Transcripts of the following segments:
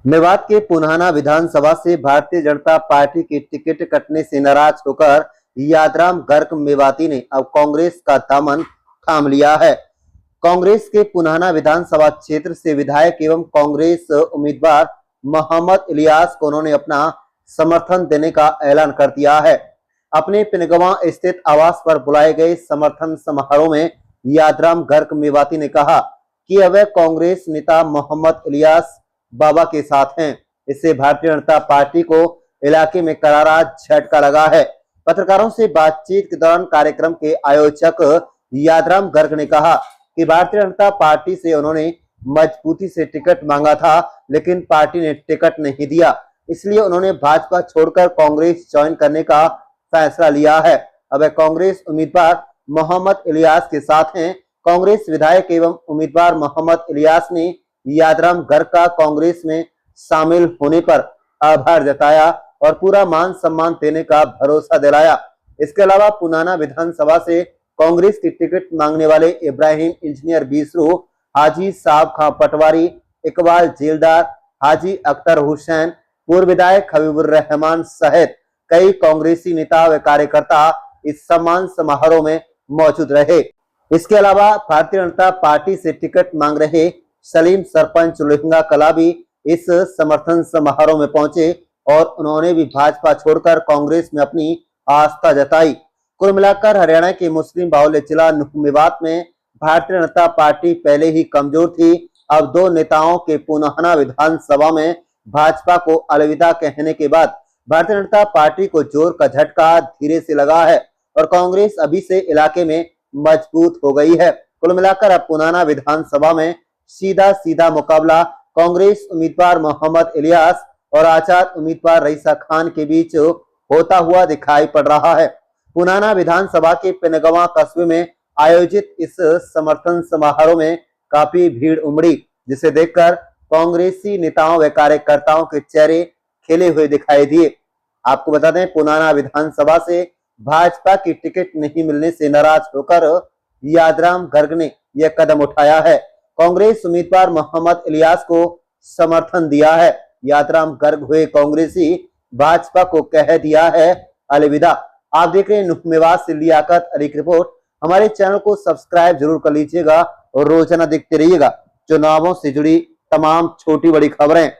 मेवात के पुनाना विधानसभा से भारतीय जनता पार्टी के टिकट कटने से नाराज होकर यादराम गर्ग मेवाती ने अब कांग्रेस का दामन थाम लिया है। कांग्रेस के पुनाना विधानसभा क्षेत्र से विधायक एवं कांग्रेस उम्मीदवार मोहम्मद इलियास को उन्होंने अपना समर्थन देने का ऐलान कर दिया है। अपने पिनगवा स्थित आवास पर बुलाए गए समर्थन समारोह में यादराम गर्ग मेवाती ने कहा कि अब कांग्रेस नेता मोहम्मद इलियास बाबा के साथ हैं। इससे भारतीय जनता पार्टी को इलाके में करारा झटका लगा है। पत्रकारों से बातचीत के दौरान कार्यक्रम के आयोजक यादराम गर्ग ने कहा कि भारतीय जनता पार्टी से उन्होंने मजबूती से टिकट मांगा था, लेकिन पार्टी ने टिकट नहीं दिया, इसलिए उन्होंने भाजपा छोड़कर कांग्रेस ज्वाइन करने का फैसला लिया है। अब कांग्रेस उम्मीदवार मोहम्मद इलियास के साथ हैं। कांग्रेस विधायक एवं उम्मीदवार मोहम्मद इलियास ने यादराम गर्ग का कांग्रेस में शामिल होने पर आभार जताया और पूरा मान सम्मान देने का भरोसा दिलाया। इसके अलावा पुनाना विधानसभा से कांग्रेस की टिकट मांगने वाले इब्राहिम इंजीनियर बीसरू, हाजी साहब खां पटवारी, इकबाल जेलदार, हाजी अख्तर हुसैन, पूर्व विधायक हबीबुर रहमान सहित कई कांग्रेसी नेता व कार्यकर्ता इस सम्मान समारोह में मौजूद रहे। इसके अलावा भारतीय जनता पार्टी से टिकट मांग रहे सलीम सरपंच लोहिंगा कला भी इस समर्थन समारोह में पहुंचे और उन्होंने भी भाजपा छोड़कर कांग्रेस में अपनी आस्था जताई। कुल मिलाकर हरियाणा के मुस्लिम बाहुल्य जिला मेवात में भारतीय जनता पार्टी पहले ही कमजोर थी। अब दो नेताओं के पुनाना विधानसभा में भाजपा को अलविदा कहने के बाद भारतीय जनता पार्टी को जोर का झटका धीरे से लगा है और कांग्रेस अभी से इलाके में मजबूत हो गई है। कुल मिलाकर अब पुनाना विधानसभा में सीधा मुकाबला कांग्रेस उम्मीदवार मोहम्मद इलियास और आजाद उम्मीदवार रईसा खान के बीच होता हुआ दिखाई पड़ रहा है। पुनाना विधानसभा के पिनगवा कस्बे में आयोजित इस समर्थन समारोह में काफी भीड़ उमड़ी, जिसे देखकर कांग्रेसी नेताओं व कार्यकर्ताओं के चेहरे खिले हुए दिखाई दिए। आपको बता दें, पुनाना विधानसभा से भाजपा की टिकट नहीं मिलने से नाराज होकर यादराम गर्ग ने यह कदम उठाया है। कांग्रेस उम्मीदवार मोहम्मद इलियास को समर्थन दिया है। यादराम गर्ग हुए कांग्रेसी भाजपा को कह दिया है अलविदा। आप देख रहे हैं मेवात से लियाकत अली की रिपोर्ट। हमारे चैनल को सब्सक्राइब जरूर कर लीजिएगा और रोजाना देखते रहिएगा चुनावों से जुड़ी तमाम छोटी बड़ी खबरें।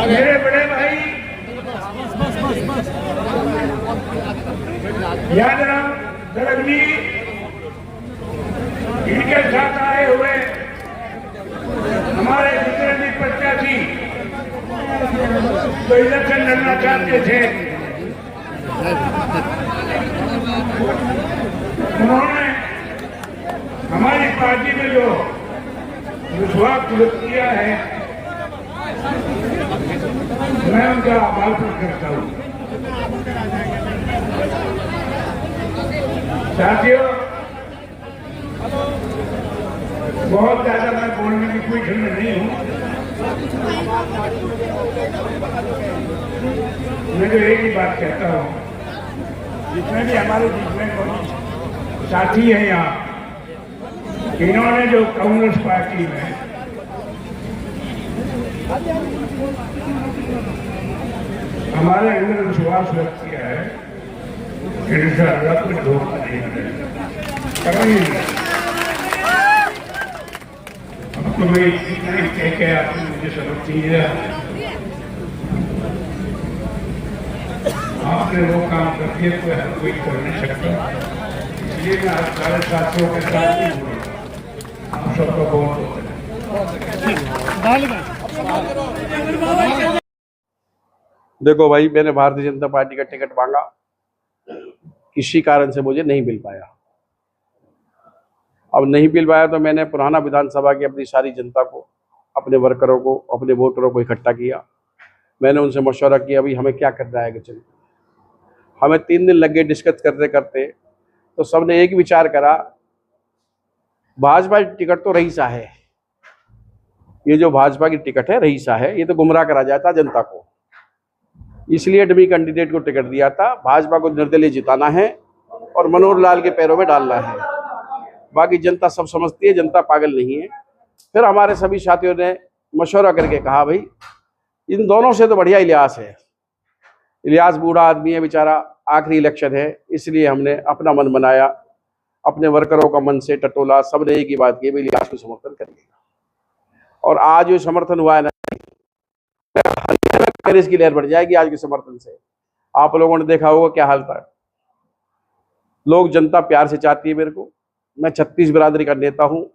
मेरे बड़े भाई यादराम गर्ग जी, इनके साथ आए हुए हमारे जितने भी प्रत्याशी जो इलेक्शन लड़ना चाहते थे, उन्होंने हमारी पार्टी में जो विश्वास किया है, मैं उनका आभार प्रकट करता हूँ। साथियों, बहुत ज्यादा मैं बोलने की कोई हिम्मत नहीं हूँ। मैं तो एक ही बात कहता हूँ, जितने भी हमारे साथी हैं यहाँ, इन्होंने जो कांग्रेस पार्टी में हमारे अंदर विश्वास व्यक्त किया है कि अल्लाह को धोखा नहीं मिलेगा। अब तो मैं कह के आपने मुझे सबक चाहिए, आपने वो काम कर दिया तो हर कोई कर नहीं सकता। इसलिए मैं आज सारे साथियों के साथ ही हूँ। आप सबका बहुत देखो भाई, मैंने भारतीय जनता पार्टी का टिकट मांगा, किसी कारण से मुझे नहीं मिल पाया। अब नहीं मिल पाया तो मैंने पुराना विधानसभा की अपनी सारी जनता को, अपने वर्करों को, अपने वोटरों को इकट्ठा किया। मैंने उनसे मशवरा किया, अभी हमें क्या करना है कि चलिए। हमें 3 दिन लग गए डिस्कस करते करते, तो सबने एक विचार करा, भाजपा की टिकट तो रईसा है, ये जो भाजपा की टिकट है रईसा है, ये तो गुमराह करा जाता जनता को, इसलिए डमी कैंडिडेट को टिकट दिया था। भाजपा को निर्दलीय जिताना है और मनोहर लाल के पैरों में डालना है। बाकी जनता सब समझती है, जनता पागल नहीं है। फिर हमारे सभी साथियों ने मशवरा करके कहा भाई इन दोनों से तो बढ़िया इलियास है। इलियास बूढ़ा आदमी है बेचारा, आखिरी इलेक्शन है, इसलिए हमने अपना मन बनाया, अपने वर्करों का मन से टटोला, सबने एक ही बात की भाई इलियास को समर्थन करेंगे। और आज जो समर्थन हुआ है ना, कांग्रेस की लहर बढ़ जाएगी आज के समर्थन से। आप लोगों ने देखा होगा क्या हाल था। लोग, जनता प्यार से चाहती है मेरे को। मैं 36 बिरादरी का नेता हूँ,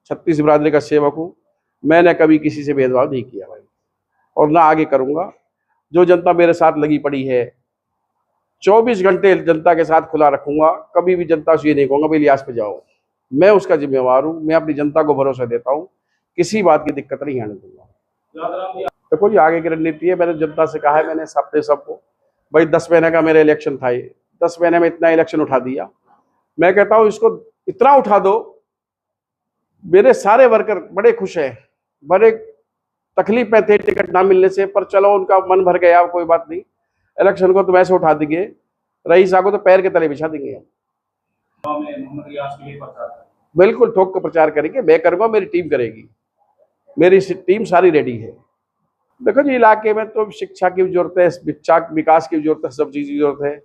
36 बिरादरी का सेवक हूँ। मैंने कभी किसी से भेदभाव नहीं किया भाई, और ना आगे करूंगा। जो जनता मेरे साथ लगी पड़ी है, 24 घंटे जनता के साथ खुला रखूंगा। कभी भी जनता से ये नहीं कहूँगा भाई इलियास पे जाओ। मैं उसका जिम्मेवार हूँ, मैं अपनी जनता को भरोसा देता हूँ, किसी बात की दिक्कत नहीं आने दूंगा। देखो जी, आगे की रणनीति है। मैंने जनता से कहा है, मैंने सबको भाई 10 महीने का मेरा इलेक्शन था, ये 10 महीने में इतना इलेक्शन उठा दिया। मैं कहता हूँ इसको इतना उठा दो, मेरे सारे वर्कर बड़े खुश हैं। बड़े तकलीफ में थे टिकट ना मिलने से, पर चलो उनका मन भर गया, कोई बात नहीं। इलेक्शन को तो वैसे उठा देंगे, रईस साहब को तो पैर के तले बिछा देंगे हम। बिल्कुल ठोक कर प्रचार करेंगे, मैं करूंगा, मेरी टीम करेगी, मेरी टीम सारी रेडी है। देखो जी, इलाके में तो शिक्षा की जरूरत है, विकास की जरूरत है, सब चीज की जरूरत है।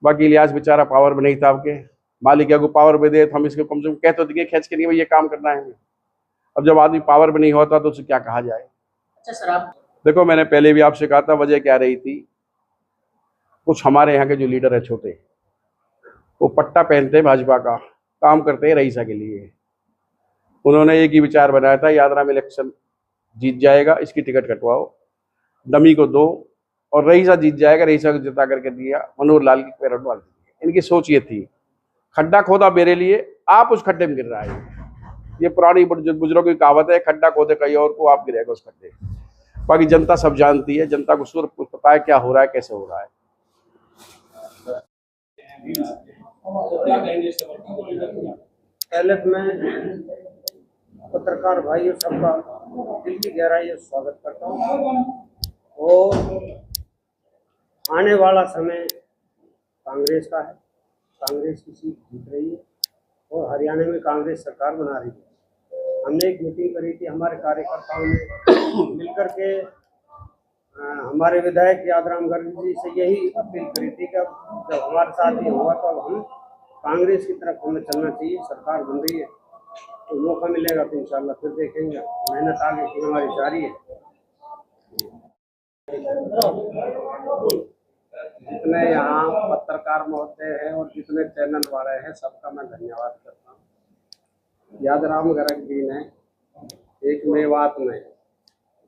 बाकी इलियास बेचारा पावर में नहीं था, आपके मालिक को पावर में दे तो हम इसको कम से कम कह तो देंगे खींच के नहीं भाई ये काम करना है। अब जब आदमी पावर में नहीं होता तो उसे क्या कहा जाए। अच्छा सर, आप देखो, मैंने पहले भी आपसे कहा था वजह क्या रही थी। कुछ हमारे यहाँ के जो लीडर है छोटे, वो पट्टा पहनते हैं भाजपा का, काम करते हैं रईसा के लिए। उन्होंने एक ही विचार बनाया था, यादराम इलेक्शन जीत जाएगा, इसकी टिकट कटवाओ, डमी को दो, और रईसा जीत जाएगा, रईसा को जिता करके दिया, मनोहर लाल की पैरों डाल दी। इनकी सोच ये थी, खड्डा खोदा मेरे लिए, आप उस खड्डे में गिर रहा है। ये पुरानी बुजुर्गों की कहावत है, खड्डा खोदे कहीं और को, आप गिरेगा उस खड्डे। बाकी जनता सब जानती है, जनता को सूर पता है क्या हो रहा है, कैसे हो रहा है। पहले तो मैं पत्रकार भाइयों सबका दिल की गहराई से स्वागत करता हूँ। और आने वाला समय कांग्रेस का है, कांग्रेस की सीट जीत रही है और हरियाणा में कांग्रेस सरकार बना रही है। हमने एक मीटिंग करी थी, हमारे कार्यकर्ताओं ने मिलकर के हमारे विधायक यादराम गर्ग जी से यही अपील करी थी कि अब जब हमारे साथ ये हुआ तो अब हम कांग्रेस की तरफ हमें चलना चाहिए। सरकार बन रही है तो मौका मिलेगा तो इंशाल्लाह फिर देखेंगे, मेहनत आगे की हमारी जारी है। जितने यहाँ पत्रकार महोदय हैं और जितने चैनल वाले हैं सबका मैं धन्यवाद करता हूँ। यादराम गर्ग जी ने एक मेवात में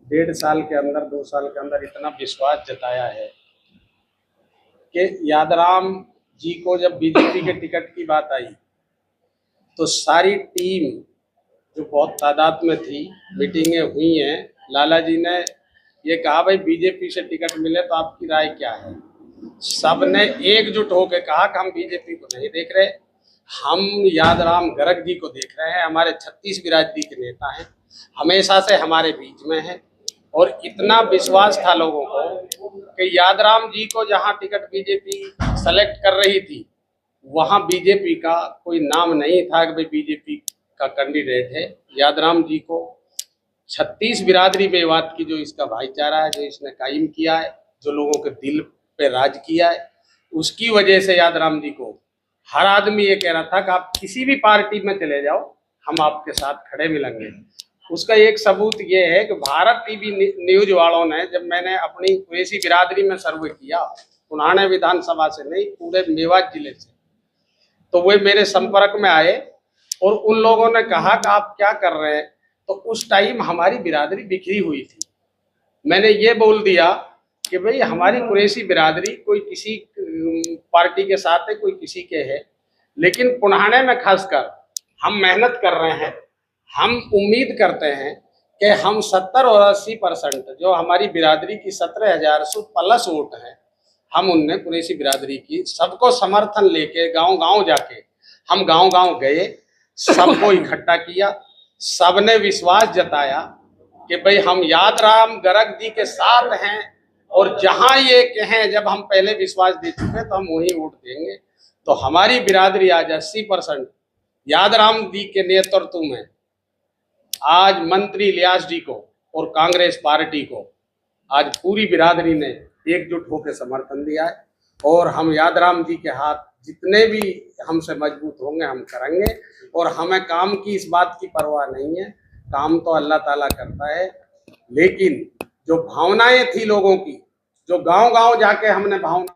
1.5 साल के अंदर 2 साल के अंदर इतना विश्वास जताया है कि यादराम जी को जब बीजेपी के टिकट की बात आई तो सारी टीम जो बहुत तादाद में थी, मीटिंगें हुई हैं, लाला जी ने ये कहा भाई बीजेपी से टिकट मिले तो आपकी राय क्या है। सब ने एकजुट होकर कहा कि हम बीजेपी को नहीं देख रहे, हम यादराम गर्ग जी को देख रहे हैं। हमारे 36 बिरादरी के नेता हैं, हमेशा से हमारे बीच में हैं और इतना विश्वास था लोगों को कि यादराम जी को जहां टिकट बीजेपी सेलेक्ट कर रही थी वहां बीजेपी का कोई नाम नहीं था कि भाई बीजेपी का कैंडिडेट है। यादराम जी को 36 बिरादरी मेवात की जो इसका भाईचारा है, जो इसने कायम किया है, जो लोगों के दिल पे राज किया है, उसकी वजह से यादराम जी को हर आदमी ये कह रहा था कि आप किसी भी पार्टी में चले जाओ, हम आपके साथ खड़े मिलेंगे। उसका एक सबूत ये है कि भारत टीवी न्यूज वालों ने, जब मैंने अपनी कुरैशी बिरादरी में सर्वे किया, पुराने विधानसभा से नहीं पूरे मेवात जिले से, तो वे मेरे संपर्क में आए और उन लोगों ने कहा कि आप क्या कर रहे हैं। तो उस टाइम हमारी बिरादरी बिखरी हुई थी। मैंने ये बोल दिया कि भाई हमारी कुरैशी बिरादरी कोई किसी पार्टी के साथ है, कोई किसी के है, लेकिन पुराने में खासकर हम मेहनत कर रहे हैं। हम उम्मीद करते हैं कि हम 70 और 80% जो हमारी बिरादरी की 17,000 प्लस वोट हैं, हम उनने कुरैशी बिरादरी की सबको समर्थन लेके गांव-गांव जाके हम गांव-गांव गए, सबको इकट्ठा किया, सबने विश्वास जताया कि भाई हम यादराम गर्ग जी के साथ हैं और जहां ये कहें, जब हम पहले विश्वास दे चुके तो हम वहीं वोट देंगे। तो हमारी बिरादरी आज 80% यादराम जी के नेतृत्व में आज मंत्री इलियास जी को और कांग्रेस पार्टी को आज पूरी बिरादरी ने एकजुट होकर समर्थन दिया है और हम यादराम जी के हाथ जितने भी हमसे मजबूत होंगे हम करेंगे और हमें काम की इस बात की परवाह नहीं है। काम तो अल्लाह ताला करता है, लेकिन जो भावनाएं थी लोगों की, जो गांव-गांव जाके हमने भावना